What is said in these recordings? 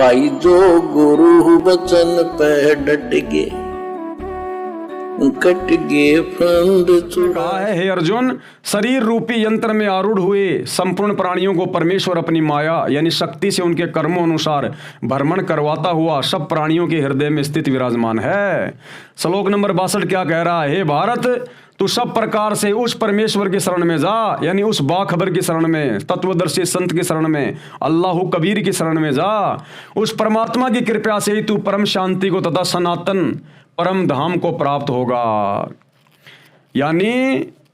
भाई जो गुरु वचन पे डट गे कट गे फंद कहा है, हे अर्जुन, शरीर रूपी यंत्र में आरूढ़ हुए संपूर्ण प्राणियों को परमेश्वर अपनी माया यानी शक्ति से उनके कर्मों अनुसार भ्रमण करवाता हुआ सब प्राणियों के हृदय में स्थित विराजमान है। श्लोक नंबर 62 क्या कह रहा है, हे भारत, तू सब प्रकार से उस परमेश्वर की शरण में जा, यानी उस बाखबर की शरण में, तत्वदर्शी संत की शरण में, अल्लाह कबीर की शरण में जा। उस परमात्मा की कृपा से ही तू परम शांति को तथा सनातन परम धाम को प्राप्त होगा। यानी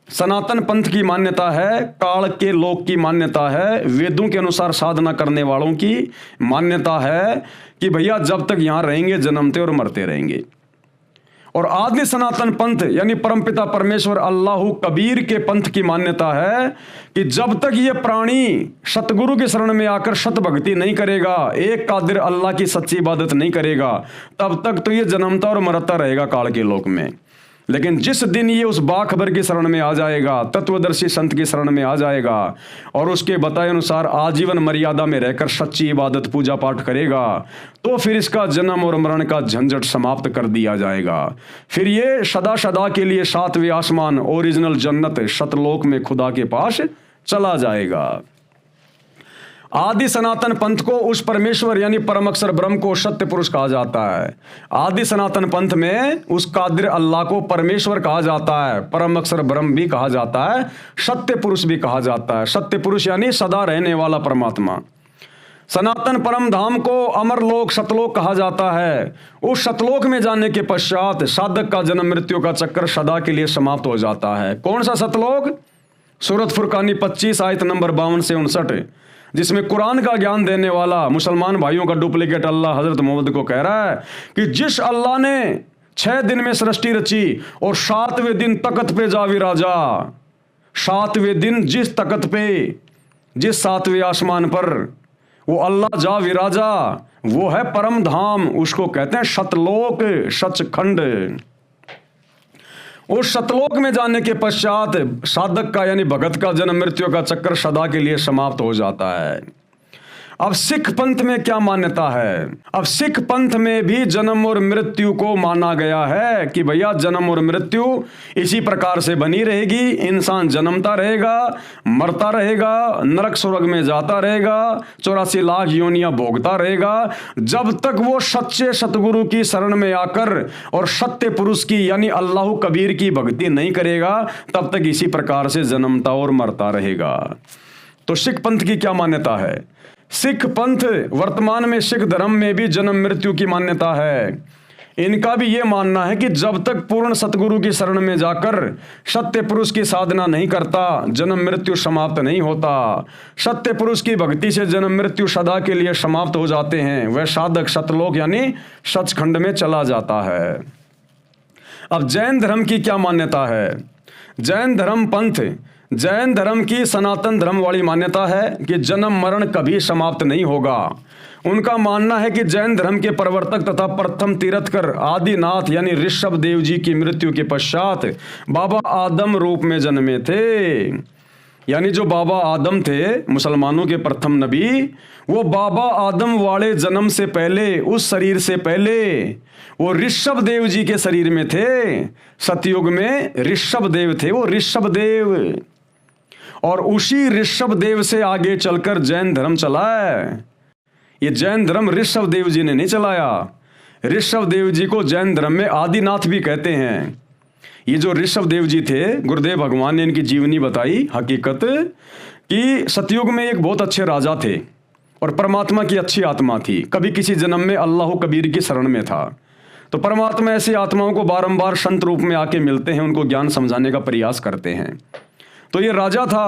सनातन पंथ की मान्यता है, काल के लोक की मान्यता है, वेदों के अनुसार साधना करने वालों की मान्यता है कि भैया जब तक यहां रहेंगे जन्मते और मरते रहेंगे। और आदि सनातन पंथ यानी परमपिता परमेश्वर अल्लाह कबीर के पंथ की मान्यता है कि जब तक ये प्राणी सतगुरु की शरण में आकर सत भक्ति नहीं करेगा, एक कादिर अल्लाह की सच्ची इबादत नहीं करेगा, तब तक तो ये जन्मता और मरता रहेगा काल के लोक में। लेकिन जिस दिन ये उस बाखबर की शरण में आ जाएगा, तत्वदर्शी संत की शरण में आ जाएगा और उसके बताए अनुसार आजीवन मर्यादा में रहकर सच्ची इबादत पूजा पाठ करेगा, तो फिर इसका जन्म और मरण का झंझट समाप्त कर दिया जाएगा। फिर ये सदा सदा के लिए सातवें आसमान ओरिजिनल जन्नत सतलोक में खुदा के पास चला जाएगा। आदि सनातन पंथ को उस परमेश्वर यानी परम अक्षर ब्रह्म को सत्य पुरुष कहा जाता है। आदि सनातन पंथ में उस कादिर अल्लाह को परमेश्वर कहा जाता है, परम अक्षर ब्रह्म भी कहा जाता है, सत्य पुरुष भी कहा जाता है। सत्य पुरुष यानी सदा रहने वाला परमात्मा। सनातन परम धाम को अमर लोक सतलोक कहा जाता है। उस सतलोक में जाने के पश्चात साधक का जन्म मृत्यु का चक्कर सदा के लिए समाप्त हो जाता है। कौन सा सतलोक? सूरत फुरकानी 25 आयत नंबर 52 से 59, जिसमें कुरान का ज्ञान देने वाला मुसलमान भाइयों का डुप्लीकेट अल्लाह हजरत मोहम्मद को कह रहा है कि जिस अल्लाह ने 6 दिन में सृष्टि रची और 7वें दिन तख्त पे जा विराजा, 7वें दिन जिस तख्त पे, जिस 7वें आसमान पर वो अल्लाह जा विराजा, वो है परम धाम, उसको कहते हैं सतलोक सचखंड। उस सतलोक में जाने के पश्चात साधक का यानी भगत का जन्म मृत्यु का चक्कर सदा के लिए समाप्त हो जाता है। अब सिख पंथ में क्या मान्यता है? अब सिख पंथ में भी जन्म और मृत्यु को माना गया है कि भैया जन्म और मृत्यु इसी प्रकार से बनी रहेगी। इंसान जन्मता रहेगा, मरता रहेगा, नरक स्वर्ग में जाता रहेगा, 84 लाख योनियां भोगता रहेगा, जब तक वो सच्चे सतगुरु की शरण में आकर और सत्य पुरुष की यानी अल्लाह कबीर की भक्ति नहीं करेगा, तब तक इसी प्रकार से जन्मता और मरता रहेगा। तो सिख पंथ की क्या मान्यता है? सिख पंथ वर्तमान में सिख धर्म में भी जन्म मृत्यु की मान्यता है। इनका भी ये मानना है कि जब तक पूर्ण सतगुरु की शरण में जाकर सत्य पुरुष की साधना नहीं करता, जन्म मृत्यु समाप्त नहीं होता। सत्य पुरुष की भक्ति से जन्म मृत्यु सदा के लिए समाप्त हो जाते हैं। वह साधक सतलोक यानी सचखंड में चला जाता है। अब जैन धर्म की क्या मान्यता है? जैन धर्म पंथ, जैन धर्म की सनातन धर्म वाली मान्यता है कि जन्म मरण कभी समाप्त नहीं होगा। उनका मानना है कि जैन धर्म के प्रवर्तक तथा प्रथम तीर्थकर आदिनाथ यानी ऋषभ देव जी की मृत्यु के पश्चात बाबा आदम रूप में जन्मे थे। यानी जो बाबा आदम थे मुसलमानों के प्रथम नबी, वो बाबा आदम वाले जन्म से पहले, उस शरीर से पहले वो ऋषभ देव जी के शरीर में थे। सतयुग में ऋषभ देव थे, वो ऋषभ देव, और उसी ऋषभ देव से आगे चलकर जैन धर्म चला है। ये जैन धर्म ऋषभ देव जी ने नहीं चलाया। ऋषभ देव जी को जैन धर्म में आदिनाथ भी कहते हैं। ये जो ऋषभ देव जी थे, गुरुदेव भगवान ने इनकी जीवनी बताई हकीकत कि सतयुग में एक बहुत अच्छे राजा थे और परमात्मा की अच्छी आत्मा थी। कभी किसी जन्म में अल्लाह कबीर की शरण में था। तो परमात्मा ऐसी आत्माओं को बारंबार संत रूप में आके मिलते हैं, उनको ज्ञान समझाने का प्रयास करते हैं। तो ये राजा था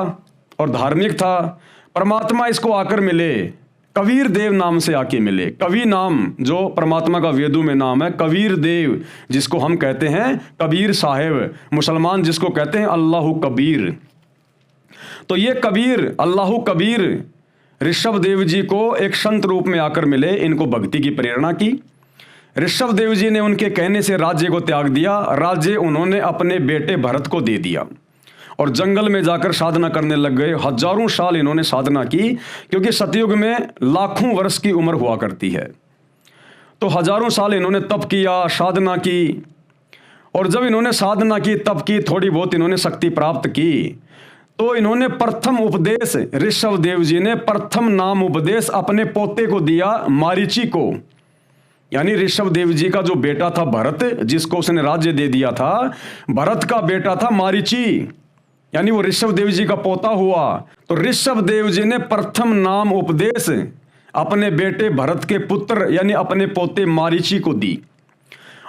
और धार्मिक था। परमात्मा इसको आकर मिले, कबीर देव नाम से आके मिले। कवि नाम जो परमात्मा का वेदों में नाम है, कबीर देव, जिसको हम कहते हैं कबीर साहेब, मुसलमान जिसको कहते हैं अल्लाह कबीर। तो ये कबीर, अल्लाह कबीर ऋषभ देव जी को एक संत रूप में आकर मिले, इनको भक्ति की प्रेरणा की। ऋषभ देव जी ने उनके कहने से राज्य को त्याग दिया। राज्य उन्होंने अपने बेटे भरत को दे दिया और जंगल में जाकर साधना करने लग गए। हजारों साल इन्होंने साधना की, क्योंकि सतयुग में लाखों वर्ष की उम्र हुआ करती है। तो हजारों साल इन्होंने तप किया, साधना की, और जब इन्होंने साधना की, तप की, थोड़ी बहुत इन्होंने शक्ति प्राप्त की, तो इन्होंने प्रथम उपदेश, ऋषभ देव जी ने प्रथम नाम उपदेश अपने पोते को दिया, मारीची को। यानी ऋषभ देव जी का जो बेटा था भरत, जिसको उसने राज्य दे दिया था, भरत का बेटा था मारीची, यानी वो ऋषभ देव जी का पोता हुआ। तो ऋषभ देव जी ने प्रथम नाम उपदेश अपने बेटे भरत के पुत्र यानी अपने पोते मारीची को दी।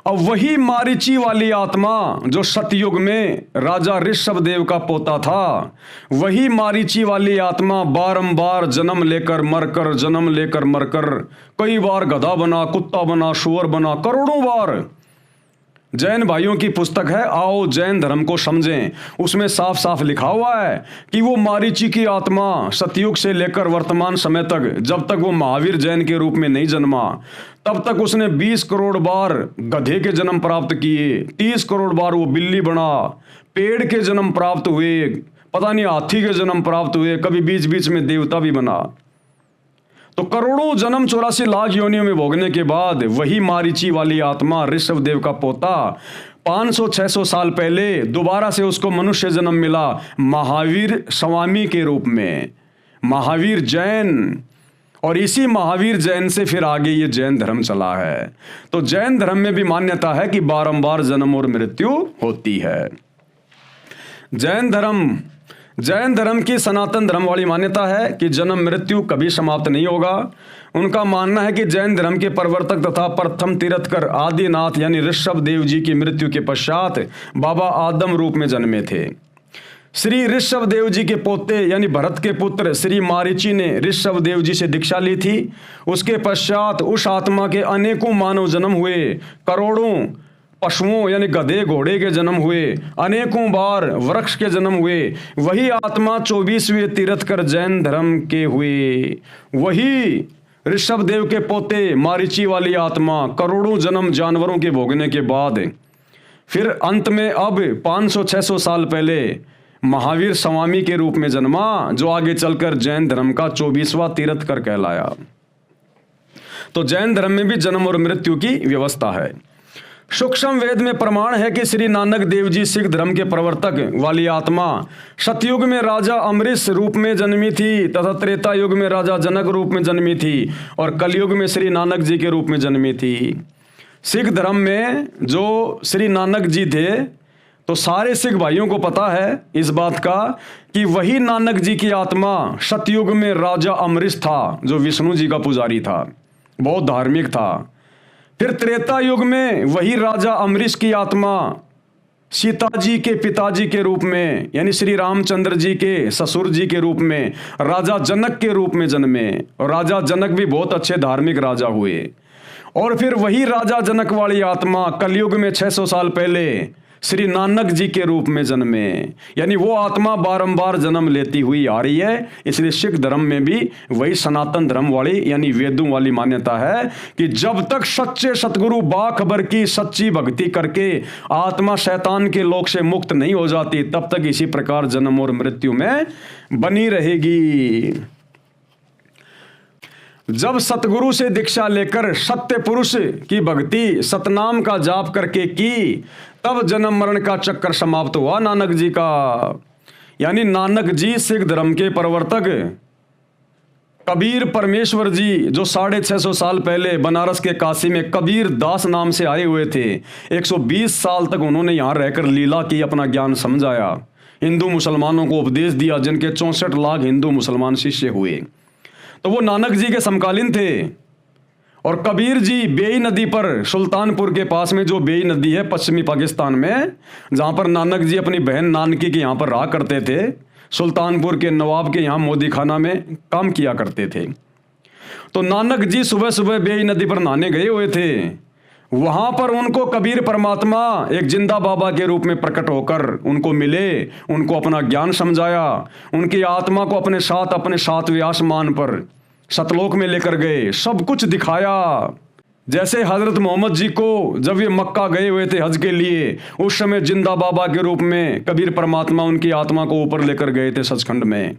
अब वही मारीची वाली आत्मा जो सतयुग में राजा ऋषभ देव का पोता था, वही मारीची वाली आत्मा बारंबार जन्म लेकर मरकर, जन्म लेकर मरकर, कई बार गधा बना, कुत्ता बना, शुअर बना, करोड़ों बार। जैन भाइयों की पुस्तक है आओ जैन धर्म को समझें, उसमें साफ साफ लिखा हुआ है कि वो मारीची की आत्मा सतयुग से लेकर वर्तमान समय तक, जब तक वो महावीर जैन के रूप में नहीं जन्मा, तब तक उसने 20 करोड़ बार गधे के जन्म प्राप्त किए, 30 करोड़ बार वो बिल्ली बना, पेड़ के जन्म प्राप्त हुए, पता नहीं हाथी के जन्म प्राप्त हुए, कभी बीच बीच में देवता भी बना। तो करोड़ों जन्म 84 लाख योनियों में भोगने के बाद वही मारीची वाली आत्मा ऋषभ देव का पोता 500-600 साल पहले दोबारा से उसको मनुष्य जन्म मिला, महावीर स्वामी के रूप में, महावीर जैन। और इसी महावीर जैन से फिर आगे ये जैन धर्म चला है। तो जैन धर्म में भी मान्यता है कि बारंबार जन्म और मृत्यु होती है। जैन धर्म की सनातन धर्म वाली मान्यता है कि जन्म मृत्यु कभी समाप्त नहीं होगा। उनका मानना है कि जैन धर्म के प्रवर्तक तथा प्रथम तीर्थकर आदिनाथ यानी ऋषभ देव जी की मृत्यु के पश्चात बाबा आदम रूप में जन्मे थे। श्री ऋषभ देव जी के पोते यानी भरत के पुत्र श्री मारीची ने ऋषभ देव जी से दीक्षा ली थी। उसके पश्चात उस आत्मा के अनेकों मानव जन्म हुए, करोड़ों पशुओं यानी गधे घोड़े के जन्म हुए, अनेकों बार वृक्ष के जन्म हुए। वही आत्मा 24वें तीर्थकर जैन धर्म के हुए। वही ऋषभ देव के पोते मारीची वाली आत्मा करोड़ों जन्म जानवरों के भोगने के बाद फिर अंत में अब 500-600 साल पहले महावीर स्वामी के रूप में जन्मा, जो आगे चलकर जैन धर्म का 24वां तीर्थकर कहलाया। तो जैन धर्म में भी जन्म और मृत्यु की व्यवस्था है। सूक्ष्म वेद में प्रमाण है कि श्री नानक देव जी सिख धर्म के प्रवर्तक वाली आत्मा सतयुग में राजा अमरीश रूप में जन्मी थी तथा त्रेता युग में राजा जनक रूप में जन्मी थी और कलयुग में श्री नानक जी के रूप में जन्मी थी। सिख धर्म में जो श्री नानक जी थे, तो सारे सिख भाइयों को पता है इस बात का कि वही नानक जी की आत्मा सतयुग में राजा अमरीश था, जो विष्णु जी का पुजारी था, बहुत धार्मिक था। फिर त्रेता युग में वही राजा अमरीश की आत्मा सीता जी के पिताजी के रूप में यानी श्री रामचंद्र जी के ससुर जी के रूप में राजा जनक के रूप में जन्मे, और राजा जनक भी बहुत अच्छे धार्मिक राजा हुए। और फिर वही राजा जनक वाली आत्मा कलयुग में 600 साल पहले श्री नानक जी के रूप में जन्मे, यानी वो आत्मा बारंबार जन्म लेती हुई आ रही है। इसलिए सिख धर्म में भी वही सनातन धर्म वाली यानी वेदों वाली मान्यता है कि जब तक सच्चे सतगुरु बाखबर की सच्ची भक्ति करके आत्मा शैतान के लोक से मुक्त नहीं हो जाती, तब तक इसी प्रकार जन्म और मृत्यु में बनी रहेगी। जब सतगुरु से दीक्षा लेकर सत्य पुरुष की भक्ति सतनाम का जाप करके की, तब जन्म मरण का चक्कर समाप्त हुआ नानक जी का। यानी नानक जी सिख धर्म के प्रवर्तक कबीर परमेश्वर जी, जो 650 साल पहले बनारस के काशी में कबीर दास नाम से आए हुए थे, 120 साल तक उन्होंने यहाँ रहकर लीला की, अपना ज्ञान समझाया, हिंदू मुसलमानों को उपदेश दिया, जिनके 64 लाख हिंदू मुसलमान शिष्य हुए। तो वो नानक जी के समकालीन थे। और कबीर जी बेई नदी पर, सुल्तानपुर के पास में जो बेई नदी है पश्चिमी पाकिस्तान में, जहाँ पर नानक जी अपनी बहन नानकी के यहाँ पर रहा करते थे, सुल्तानपुर के नवाब के यहाँ मोदी खाना में काम किया करते थे। तो नानक जी सुबह सुबह बेई नदी पर नहाने गए हुए थे। वहाँ पर उनको कबीर परमात्मा एक जिंदा बाबा के रूप में प्रकट होकर उनको मिले, उनको अपना ज्ञान समझाया, उनकी आत्मा को अपने 7वें आसमान पर सतलोक में लेकर गए, सब कुछ दिखाया। जैसे हजरत मोहम्मद जी को जब ये मक्का गए हुए थे हज के लिए, उस समय जिंदा बाबा के रूप में कबीर परमात्मा उनकी आत्मा को ऊपर लेकर गए थे सचखंड में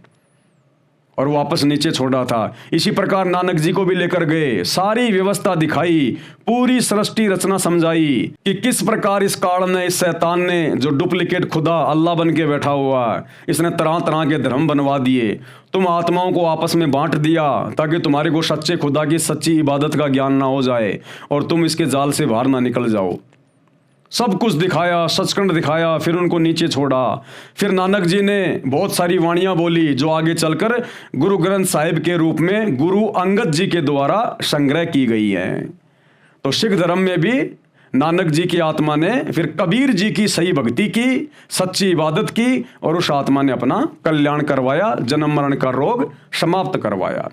और वापस नीचे छोड़ा था। इसी प्रकार नानक जी को भी लेकर गए, सारी व्यवस्था दिखाई, पूरी सृष्टि रचना समझाई कि किस प्रकार इस काल ने, इस शैतान ने, जो डुप्लीकेट खुदा अल्लाह बन के बैठा हुआ, इसने तरह तरह के धर्म बनवा दिए, तुम आत्माओं को आपस में बांट दिया ताकि तुम्हारे को सच्चे खुदा की सच्ची इबादत का ज्ञान ना हो जाए और तुम इसके जाल से बाहर ना निकल जाओ। सब कुछ दिखाया, सचखंड दिखाया, फिर उनको नीचे छोड़ा। फिर नानक जी ने बहुत सारी वाणियां बोली जो आगे चलकर गुरु ग्रंथ साहिब के रूप में गुरु अंगद जी के द्वारा संग्रह की गई हैं। तो सिख धर्म में भी नानक जी की आत्मा ने फिर कबीर जी की सही भक्ति की, सच्ची इबादत की और उस आत्मा ने अपना कल्याण करवाया, जन्म मरण का रोग समाप्त करवाया।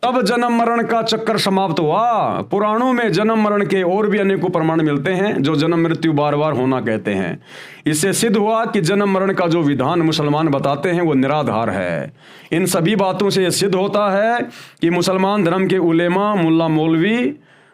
तब जन्म मरण का चक्कर समाप्त हुआ। पुराणों में जन्म मरण के और भी अनेकों प्रमाण मिलते हैं जो जन्म मृत्यु बार बार होना कहते हैं। इससे सिद्ध हुआ कि जन्म मरण का जो विधान मुसलमान बताते हैं वो निराधार है। इन सभी बातों से यह सिद्ध होता है कि मुसलमान धर्म के उलेमा, मुल्ला मौलवी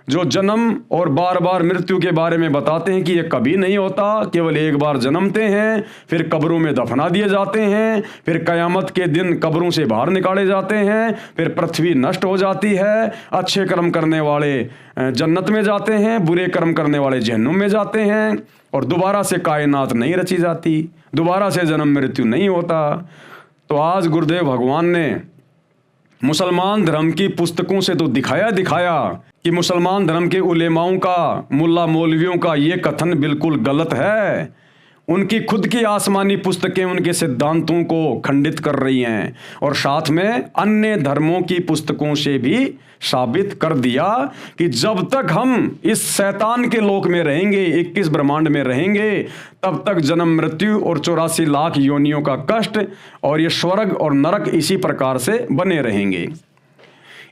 जो जन्म और बार बार मृत्यु के बारे में बताते हैं कि यह कभी नहीं होता, केवल एक बार जन्मते हैं, फिर कब्रों में दफना दिए जाते हैं, फिर कयामत के दिन कब्रों से बाहर निकाले जाते हैं, फिर पृथ्वी नष्ट हो जाती है, अच्छे कर्म करने वाले जन्नत में जाते हैं, बुरे कर्म करने वाले जहन्नुम में जाते हैं और दोबारा से कायनात नहीं रची जाती, दोबारा से जन्म मृत्यु नहीं होता। तो आज गुरुदेव भगवान ने मुसलमान धर्म की पुस्तकों से तो दिखाया कि मुसलमान धर्म के उलेमाओं का, मुल्ला मौलवियों का ये कथन बिल्कुल गलत है। उनकी खुद की आसमानी पुस्तकें उनके सिद्धांतों को खंडित कर रही हैं और साथ में अन्य धर्मों की पुस्तकों से भी साबित कर दिया कि जब तक हम इस शैतान के लोक में रहेंगे, 21 ब्रह्मांड में रहेंगे, तब तक जन्म मृत्यु और 84 लाख योनियों का कष्ट और ये स्वर्ग और नरक इसी प्रकार से बने रहेंगे।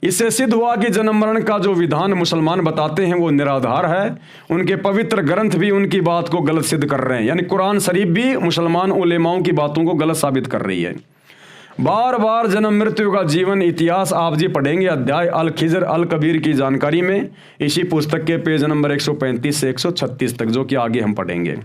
इससे सिद्ध हुआ कि जन्म मरण का जो विधान मुसलमान बताते हैं वो निराधार है। उनके पवित्र ग्रंथ भी उनकी बात को गलत सिद्ध कर रहे हैं, यानी कुरान शरीफ भी मुसलमान उलेमाओं की बातों को गलत साबित कर रही है। बार बार जन्म मृत्यु का जीवन इतिहास आप जी पढ़ेंगे अध्याय अल खिजर अल कबीर की जानकारी में, इसी पुस्तक के पेज नंबर 135 से 136 तक, जो कि आगे हम पढ़ेंगे।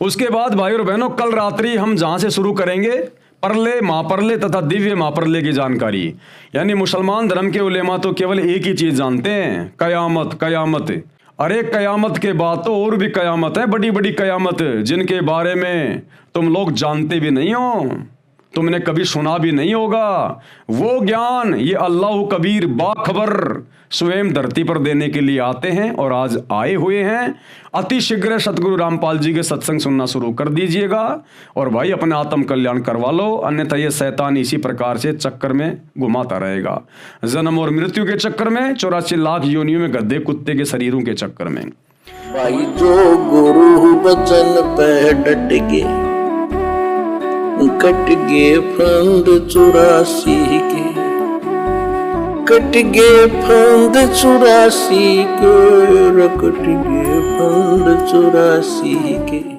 उसके बाद भाई और बहनों, कल रात्रि हम जहां से शुरू करेंगे परले, महापरले तथा दिव्य महापरले की जानकारी। यानी मुसलमान धर्म के उलेमा तो केवल एक ही चीज जानते हैं, कयामत कयामत। अरे कयामत के बाद तो और भी कयामत है, बड़ी बड़ी कयामत, जिनके बारे में तुम लोग जानते भी नहीं हो, तुमने कभी सुना भी नहीं होगा। वो ज्ञान ये अल्लाह कबीर बाखबर स्वयं धरती पर देने के लिए आते हैं और आज आए हुए हैं। अति शीघ्र सतगुरु रामपाल जी के सत्संग सुनना शुरू कर दीजिएगा और भाई अपने आत्म कल्याण करवा लो, अन्यथा ये शैतान इसी प्रकार से चक्कर में घुमाता रहेगा, जन्म और मृत्यु के चक्कर में, 84 लाख योनियों में गधे कुत्ते के शरीरों के चक्कर में। भाई जो गुरु बचन पे डट के कट गए फंद 84 के, कट गए फंद 84 के, कट गए फंद 84 के।